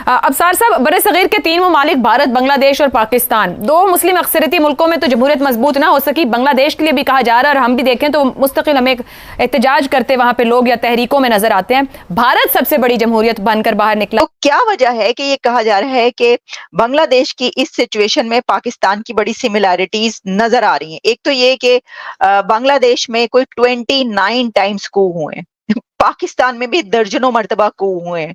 अफसार साहब, बरे-सगीर के 3 ममालिक भारत, बांग्लादेश और पाकिस्तान, 2 मुस्लिम अक्सरियती मुल्कों में तो जमहूरियत मजबूत ना हो सकी। बांग्लादेश के लिए भी कहा जा रहा है, और हम भी देखें तो मुस्तकिल हमें एहतजाज करते वहां पे लोग या तहरीकों में नजर आते हैं। भारत सबसे बड़ी जमहूरियत बनकर बाहर निकला। तो क्या वजह है कि ये कहा जा रहा है कि बांग्लादेश की इस सिचुएशन में पाकिस्तान की बड़ी सिमिलैरिटीज नजर आ रही हैं? एक तो ये कि बांग्लादेश में कोई 29 टाइम्स कू हुए हैं, पाकिस्तान में भी दर्जनों मर्तबा कू हुए हैं।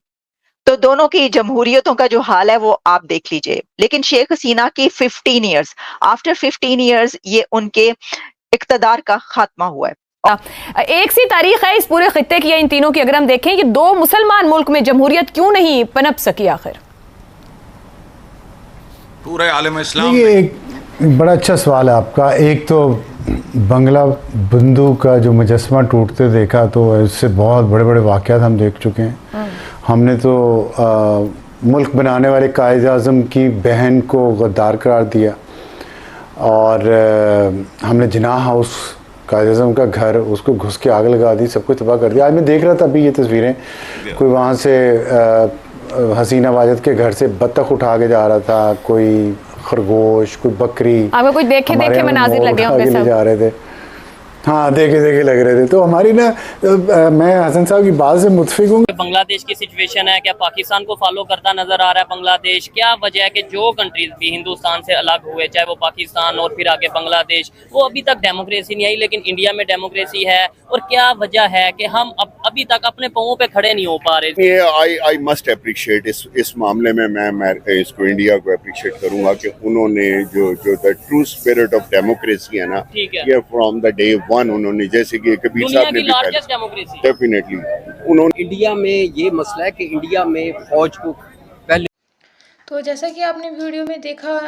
तो दोनों की जमहूरियतों का जो हाल है वो आप देख लीजिए। लेकिन शेख हसीना की 15 ईयर्स, आफ्टर 15 ईयर्स ये उनके इक़्तिदार का खात्मा हुआ है। एक सी तारीख है इस पूरे खित्ते की या इन तीनों की, अगर हम देखें कि 2 मुसलमान मुल्क में जमहूरियत क्यों नहीं पनप सकी आखिर? पूरे आलम इस्लाम ये एक बड़ा अच्छा सवाल है आपका। एक तो बंगला बंधु का जो मुजस्समा टूटते देखा, तो इससे बहुत बड़े बड़े वाक़यात हम देख चुके हैं। हमने तो मुल्क बनाने वाले कायद आज़म की बहन को गद्दार करार दिया, और हमने जिनाह हाउस, कायद आज़म का घर, उसको घुस के आग लगा दी, सब कुछ तबाह कर दिया। आज मैं देख रहा था अभी ये तस्वीरें, कोई वहाँ से हसीना वाजिद के घर से बत्तख उठा के जा रहा था, कोई खरगोश, कोई बकरी, आपको कुछ देखे मनाजिर लगे होंगे सब जा रहे थे। हाँ, देखे लग रहे थे। तो हमारी ना, मैं हसन साहब की बात से मुतफिक हूँ। बांग्लादेश की सिचुएशन है, क्या पाकिस्तान को फॉलो करता नजर आ रहा है बांग्लादेश? क्या वजह है कि जो कंट्रीज भी हिंदुस्तान से अलग हुए, चाहे वो पाकिस्तान और फिर आगे बांग्लादेश, वो अभी तक डेमोक्रेसी नहीं आई, लेकिन इंडिया में डेमोक्रेसी है? और क्या वजह है कि हम अभी तक अपने पांवों पे खड़े नहीं हो पा रहे? आई मस्ट अप्रिशिएट इस मामले में मैं इसको, इंडिया को अप्रिशिएट करूंगा कि उन्होंने जो the true spirit of democracy है ना, ये फ्रॉम द डे वन उन्होंने, जैसे कि कबीर साहब ने भी डेफिनेटली उन्होंने इंडिया में ये मसला है कि इंडिया में फौज को पहले। तो जैसा कि आपने वीडियो में देखा,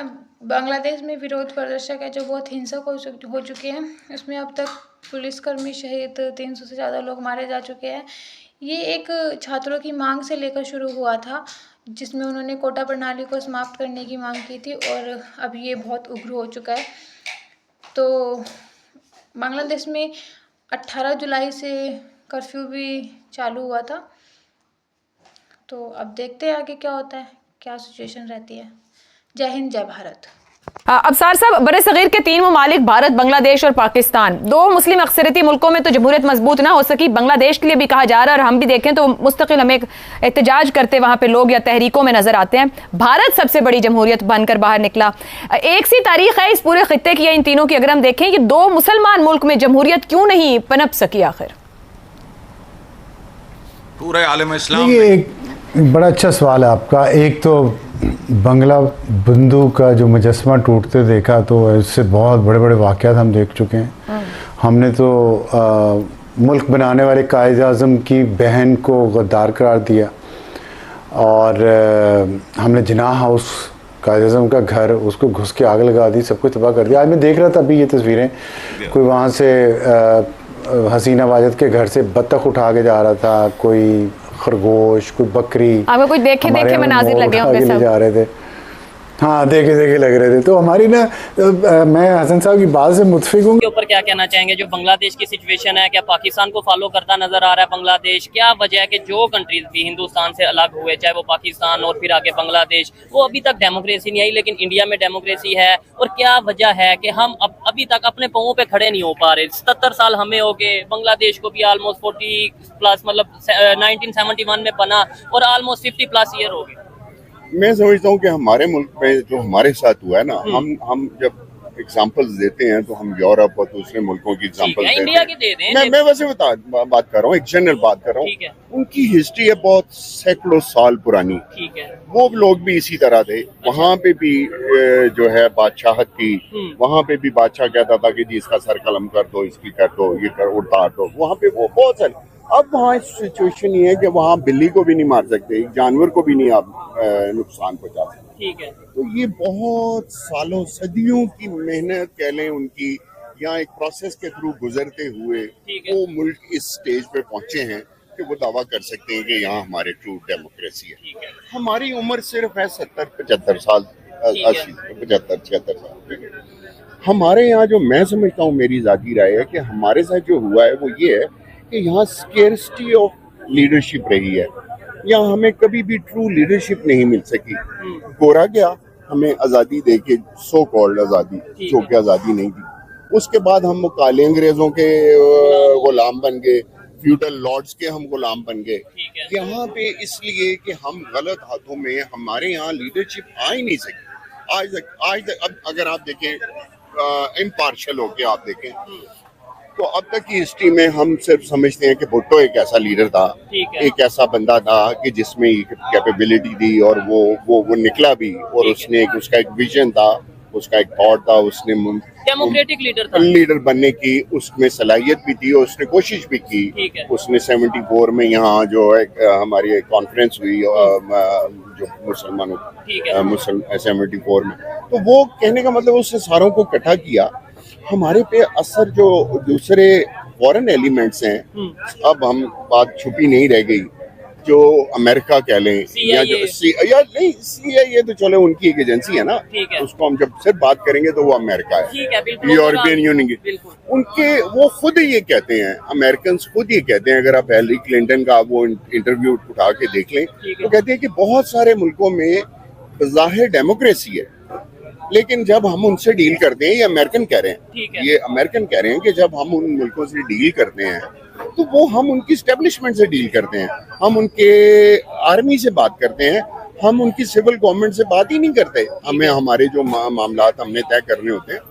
बांग्लादेश में विरोध प्रदर्शक है जो बहुत हिंसक हो चुके हैं। इसमें अब तक पुलिसकर्मी शहीद, 300 से ज़्यादा लोग मारे जा चुके हैं। ये एक छात्रों की मांग से लेकर शुरू हुआ था, जिसमें उन्होंने कोटा प्रणाली को समाप्त करने की मांग की थी, और अब ये बहुत उग्र हो चुका है। तो बांग्लादेश में 18 जुलाई से कर्फ्यू भी चालू हुआ था। तो अब देखते हैं आगे क्या होता है, क्या सिचुएशन रहती है। जय हिंद, जय भारत। अफसार साहब, बरे-सगीर के 3 ममालिक भारत, बांग्लादेश और पाकिस्तान, 2 मुस्लिम अक्सरियती मुल्कों में तो जमहूरियत मजबूत ना हो सकी। बांग्लादेश के लिए भी कहा जा रहा है, और हम भी देखें तो मुस्तकिल हमें एहतजाज करते वहां पे लोग या तहरीकों में नजर आते हैं। भारत सबसे बड़ी जमहूरियत बनकर बाहर निकला। एक सी तारीख है इस पूरे खित्ते की या इन तीनों की, अगर हम देखें कि 2 मुसलमान मुल्क में जमहूरियत क्यों नहीं पनप सकी आखिर? पूरे आलम इस्लाम ये एक बड़ा अच्छा सवाल है आपका। एक तो बंगला बंधु का जो मुजस्समा टूटते देखा, तो इससे बहुत बड़े बड़े वाक़यात हम देख चुके हैं। हमने तो मुल्क बनाने वाले कायद आज़म की बहन को गद्दार करार दिया, और हमने जिनाह हाउस, कायद आज़म का घर, उसको घुस के आग लगा दी, सब कुछ तबाह कर दिया। आज मैं देख रहा था अभी ये तस्वीरें, कोई वहाँ से हसीना वाजिद के घर से बत्तख उठा के जा रहा था, कोई खरगोश, कोई बकरी, आपको कुछ देखे मनाजिर लगे होंगे सब जा रहे थे। हाँ, देखे लग रहे थे। तो हमारी ना, मैं हसन साहब की बात से मुतफिक हूँ। के ऊपर क्या कहना चाहेंगे? जो बांग्लादेश की सिचुएशन है, क्या पाकिस्तान को फॉलो करता नजर आ रहा है बांग्लादेश? क्या वजह है कि जो कंट्रीज भी हिंदुस्तान से अलग हुए, चाहे वो पाकिस्तान और फिर आगे बांग्लादेश, वो अभी तक डेमोक्रेसी नहीं आई, लेकिन इंडिया में डेमोक्रेसी है? और क्या वजह है कि हम अभी तक अपने पांवों पे खड़े नहीं हो पा रहे? 77 साल हमें हो गए, बांग्लादेश को भी ऑलमोस्ट 40+, मतलब 1971 में बना, और ऑलमोस्ट 50+ ईयर हो गए। मैं समझता हूँ कि हमारे मुल्क में जो हमारे साथ हुआ है ना, हम जब एग्जांपल्स देते हैं तो हम यूरोप और दूसरे मुल्कों की एग्जांपल्स देते हैं। इंडिया की दे दें। मैं वैसे बात कर रहा हूँ, एक जनरल बात कर रहा हूँ। उनकी हिस्ट्री है बहुत सैकड़ों साल पुरानी। ठीक है। वो लोग भी इसी तरह थे। वहाँ पे भी जो है बादशाहत थी, वहाँ पे भी बादशाह कहता था कि जी इसका सर कलम कर दो, इसकी कर दो, ये कर उतार दो। वहाँ पे वो बहुत सारे। अब वहाँ सिचुएशन ये है कि वहाँ बिल्ली को भी नहीं मार सकते, जानवर को भी नहीं आप नुकसान पहुंचा सकते। ठीक है। तो ये बहुत सालों सदियों की मेहनत कह लें उनकी, यहाँ एक प्रोसेस के थ्रू गुजरते हुए वो मुल्क इस स्टेज पे पहुंचे हैं कि वो दावा कर सकते हैं कि यहाँ हमारे ट्रू डेमोक्रेसी है। हमारी उम्र सिर्फ है 70-75 साल, 80-75-76 साल। हमारे यहाँ जो मैं समझता हूँ, मेरी ज़ाती राय है कि हमारे साथ जो हुआ है वो ये है कि यहाँ स्केर्सिटी ऑफ लीडरशिप रही है। यहाँ हमें कभी भी ट्रू लीडरशिप नहीं मिल सकी। गोरा गया, हमें आज़ादी दे के, सो कॉल्ड आज़ादी, जो कि आज़ादी नहीं थी। उसके बाद हम काले अंग्रेजों के गुलाम बन गए, फ्यूडल लॉर्ड्स के हम गुलाम बन गए। यहाँ पे इसलिए कि हम गलत हाथों में, हमारे यहाँ लीडरशिप आ ही नहीं सकी आज तक। अब अगर आप देखें, इम्पार्शल होके आप देखें, तो अब तक की हिस्ट्री में हम सिर्फ समझते हैं कि भुट्टो एक ऐसा लीडर था, एक ऐसा बंदा था कि जिसमें कैपेबिलिटी थी और वो निकला भी, और उसने उसका एक विजन था, उसका एक थॉट था, उसने डेमोक्रेटिक लीडर बनने की उसमें सलाहियत भी थी और उसने कोशिश भी की। उसने 74 में यहाँ जो है हमारी कॉन्फ्रेंस हुई जो मुसलमानों 74 में, तो वो कहने का मतलब उसने सारों को इकट्ठा किया। हमारे पे असर जो दूसरे फॉरेन एलिमेंट्स हैं, अब हम बात छुपी नहीं रह गई, जो अमेरिका कह लें या जो CIA तो चलो उनकी एक एजेंसी है ना, उसको हम जब सिर्फ बात करेंगे तो वो अमेरिका है, यूरोपियन यूनियन की। उनके वो खुद ये कहते हैं, अमेरिकन खुद ये कहते हैं, अगर आप हिलरी क्लिंटन का वो इंटरव्यू उठा के देख लें तो कहते हैं कि बहुत सारे मुल्कों में ज़ाहिर डेमोक्रेसी है, लेकिन जब हम उनसे डील करते हैं, ये अमेरिकन कह रहे हैं, ये अमेरिकन कह रहे हैं कि जब हम उन मुल्कों से डील करते हैं तो वो हम उनकी स्टैब्लिशमेंट से डील करते हैं, हम उनके आर्मी से बात करते हैं, हम उनकी सिविल गवर्नमेंट से बात ही नहीं करते। हमें हमारे जो मामलात हमने तय करने होते हैं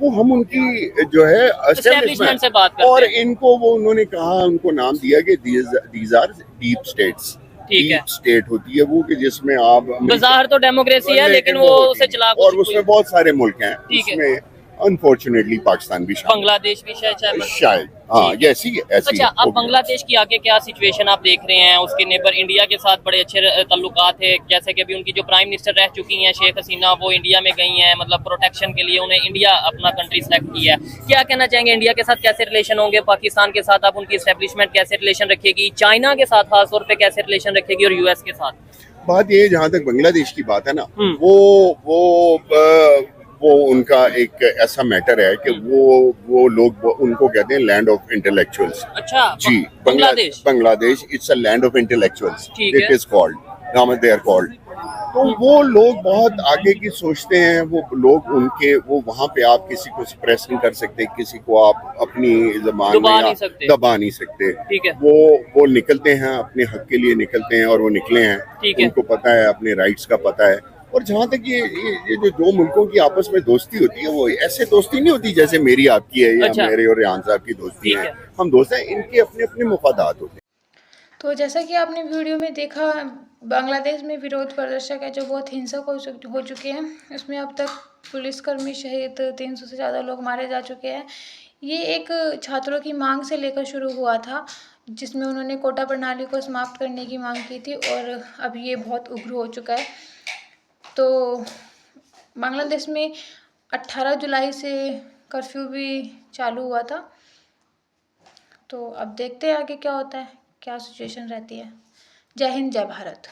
वो हम उनकी जो है एस्टेब्लिशमेंट से बात करते हैं। और इनको वो उन्होंने कहा, उनको नाम दिया कि these are deep states. Deep state होती है वो कि जिसमें आप बाहर तो डेमोक्रेसी है लेकिन वो उसे चला, और उसमें बहुत सारे मुल्क हैं, उसमें अनफॉर्चुनेटली पाकिस्तान भी शामिल, बांग्लादेश भी शायद हाँ ऐसी। अच्छा, अब बांग्लादेश की आगे क्या सिचुएशन आप देख रहे हैं? उसके नेबर इंडिया के साथ बड़े अच्छे ताल्लुकात है, जैसे कि अभी उनकी जो प्राइम मिनिस्टर रह चुकी हैं शेख हसीना, वो इंडिया में गई हैं, मतलब प्रोटेक्शन के लिए उन्हें इंडिया अपना कंट्री सेलेक्ट किया है। क्या कहना चाहेंगे, इंडिया के साथ कैसे रिलेशन होंगे? पाकिस्तान के साथ आप उनकी एस्टेब्लिशमेंट कैसे रिलेशन रखेगी? चाइना के साथ खासतौर पर कैसे रिलेशन रखेगी और US के साथ? बात ये, जहाँ तक बांग्लादेश की बात है ना, वो उनका एक ऐसा मैटर है कि वो लोग उनको कहते हैं लैंड ऑफ इंटेलेक्चुअल्स। अच्छा जी, Bangladesh it's a land of intellectuals, it is called, they are called. तो वो लोग बहुत आगे की सोचते हैं, वो लोग वो वहाँ पे आप किसी को सप्रेस नहीं कर सकते, किसी को आप अपनी ज़बान में दबा नहीं सकते। वो निकलते हैं, अपने हक के लिए निकलते हैं और वो निकले हैं, उनको पता है, अपने राइट्स का पता है। और जहाँ तक ये जो दो मुल्कों की आपस में दोस्ती होती है, वो ऐसे दोस्ती नहीं होती जैसे मेरी आपकी है या मेरे और रेहान साहब की दोस्ती है। हम दोस्त हैं, इनके अपने अपने मुफादात होते हैं। तो जैसा कि आपने वीडियो में देखा, बांग्लादेश में विरोध प्रदर्शक है जो बहुत हिंसक हो चुके हैं। इसमें अब तक पुलिसकर्मी सहित 300 से ज़्यादा लोग मारे जा चुके हैं। ये एक छात्रों की मांग से लेकर शुरू हुआ था, जिसमें उन्होंने कोटा प्रणाली को समाप्त करने की मांग की थी, और अब ये बहुत उग्र हो चुका है। तो बांग्लादेश में 18 जुलाई से कर्फ्यू भी चालू हुआ था। तो अब देखते हैं आगे क्या होता है, क्या सिचुएशन रहती है। जय हिंद, जय भारत।